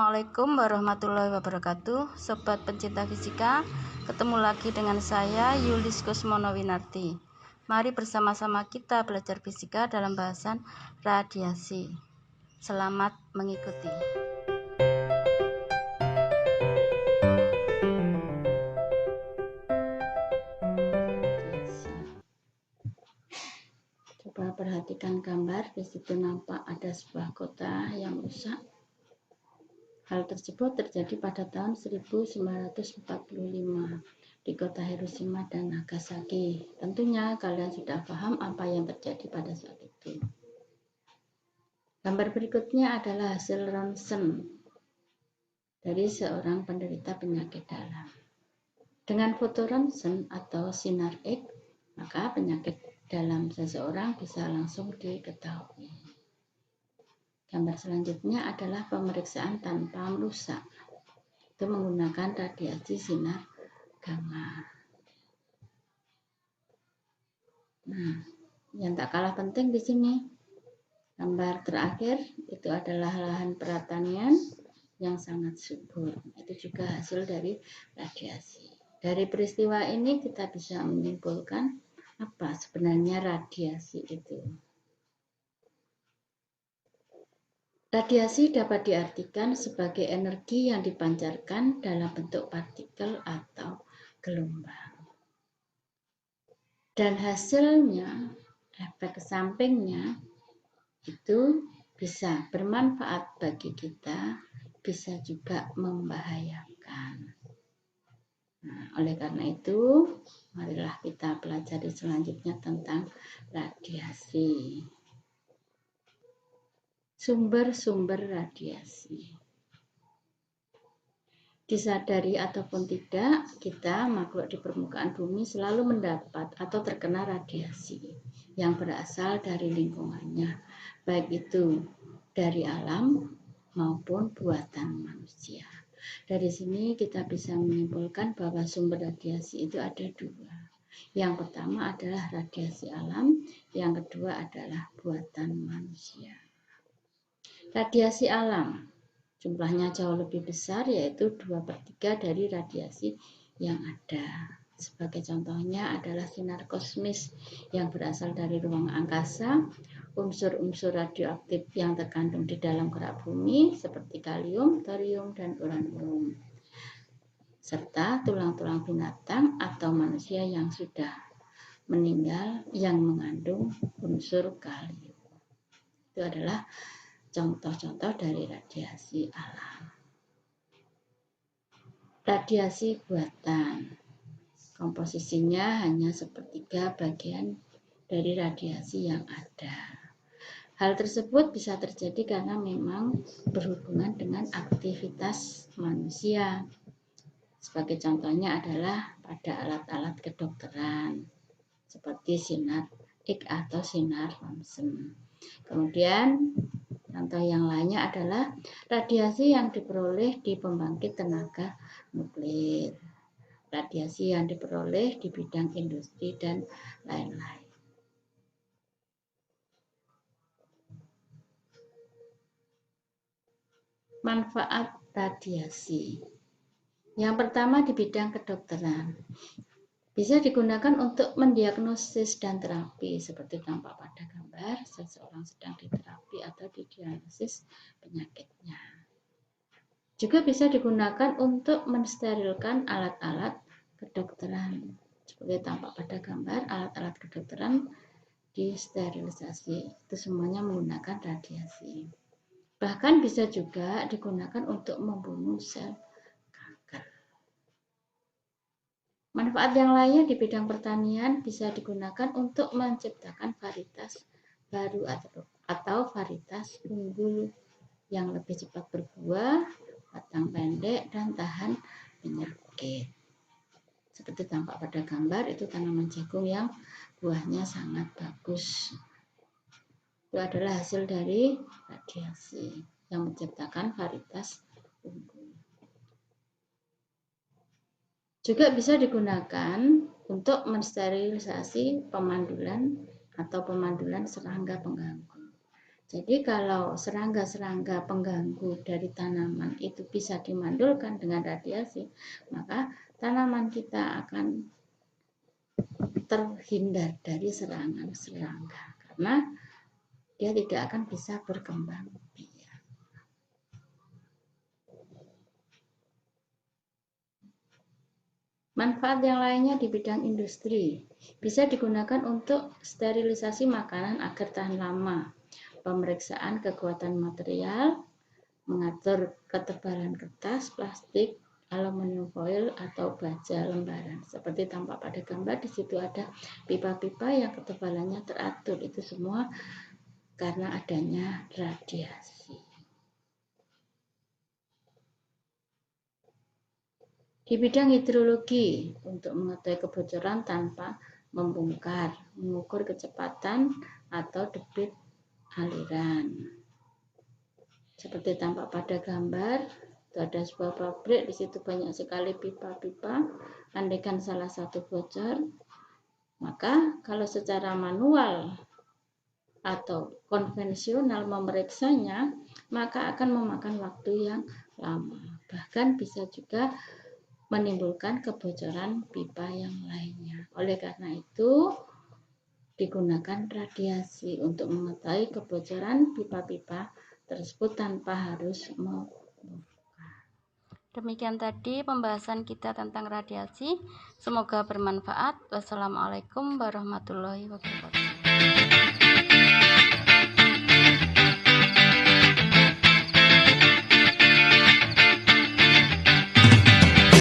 Assalamualaikum warahmatullahi wabarakatuh. Sobat pencinta fisika, ketemu lagi dengan saya Yulis Kusmonowinarti. Mari bersama-sama kita belajar fisika dalam bahasan radiasi. Selamat mengikuti. Coba perhatikan gambar, di situ nampak ada sebuah kota yang rusak. Hal tersebut terjadi pada tahun 1945 di kota Hiroshima dan Nagasaki. Tentunya kalian sudah paham apa yang terjadi pada saat itu. Gambar berikutnya adalah hasil ronsen dari seorang penderita penyakit dalam. Dengan foto ronsen atau sinar X, maka penyakit dalam seseorang bisa langsung diketahui. Gambar selanjutnya adalah pemeriksaan tanpa merusak. Itu menggunakan radiasi sinar gamma. Nah, yang tak kalah penting di sini, gambar terakhir itu adalah lahan pertanian yang sangat subur. Itu juga hasil dari radiasi. Dari peristiwa ini kita bisa menyimpulkan apa sebenarnya radiasi itu. Radiasi dapat diartikan sebagai energi yang dipancarkan dalam bentuk partikel atau gelombang. Dan hasilnya, efek sampingnya itu bisa bermanfaat bagi kita, bisa juga membahayakan. Nah, oleh karena itu, marilah kita pelajari selanjutnya tentang radiasi. Sumber-sumber radiasi. Disadari ataupun tidak, kita makhluk di permukaan bumi selalu mendapat atau terkena radiasi yang berasal dari lingkungannya, baik itu dari alam maupun buatan manusia. Dari sini kita bisa menyimpulkan bahwa sumber radiasi itu ada dua. Yang pertama adalah radiasi alam, yang kedua adalah buatan manusia. Radiasi alam jumlahnya jauh lebih besar, yaitu 2/3 dari radiasi yang ada. Sebagai contohnya adalah sinar kosmis yang berasal dari ruang angkasa, unsur-unsur radioaktif yang terkandung di dalam kerak bumi seperti kalium, thorium, dan uranium, serta tulang-tulang binatang atau manusia yang sudah meninggal yang mengandung unsur kalium. Itu adalah contoh-contoh dari radiasi alam. Radiasi buatan, komposisinya hanya 1/3 bagian dari radiasi yang ada. Hal tersebut bisa terjadi karena memang berhubungan dengan aktivitas manusia. Sebagai contohnya adalah pada alat-alat kedokteran, seperti sinar X atau sinar ronsen. Kemudian contoh yang lainnya adalah radiasi yang diperoleh di pembangkit tenaga nuklir, radiasi yang diperoleh di bidang industri, dan lain-lain. Manfaat radiasi. Yang pertama di bidang kedokteran. Bisa digunakan untuk mendiagnosis dan terapi, seperti tampak pada gambar, seseorang sedang diterapi atau didiagnosis penyakitnya. Juga bisa digunakan untuk mensterilkan alat-alat kedokteran. Seperti tampak pada gambar, alat-alat kedokteran disterilisasi. Itu semuanya menggunakan radiasi. Bahkan bisa juga digunakan untuk membunuh sel kanker. Manfaat yang lainnya di bidang pertanian bisa digunakan untuk menciptakan varietas baru atau varietas unggul yang lebih cepat berbuah, batang pendek, dan tahan penyakit. Seperti tampak pada gambar, itu tanaman jagung yang buahnya sangat bagus. Itu adalah hasil dari radiasi yang menciptakan varietas unggul. Juga bisa digunakan untuk mensterilisasi pemandulan atau pemandulan serangga pengganggu. Jadi kalau serangga-serangga pengganggu dari tanaman itu bisa dimandulkan dengan radiasi, maka tanaman kita akan terhindar dari serangan serangga karena dia tidak akan bisa berkembang biak. Manfaat yang lainnya di bidang industri bisa digunakan untuk sterilisasi makanan agar tahan lama, pemeriksaan kekuatan material, mengatur ketebalan kertas, plastik, aluminium foil atau baja lembaran. Seperti tampak pada gambar, di situ ada pipa-pipa yang ketebalannya teratur. Itu semua karena adanya radiasi. Di bidang hidrologi, untuk mengetahui kebocoran tanpa membongkar, mengukur kecepatan atau debit aliran. Seperti tampak pada gambar, itu ada sebuah pabrik, di situ banyak sekali pipa-pipa. Andaikan salah satu bocor, maka kalau secara manual atau konvensional memeriksanya, maka akan memakan waktu yang lama. Bahkan bisa juga menimbulkan kebocoran pipa yang lainnya. Oleh karena itu, digunakan radiasi untuk mengetahui kebocoran pipa-pipa tersebut tanpa harus membuka. Demikian tadi pembahasan kita tentang radiasi. Semoga bermanfaat. Wassalamualaikum warahmatullahi wabarakatuh.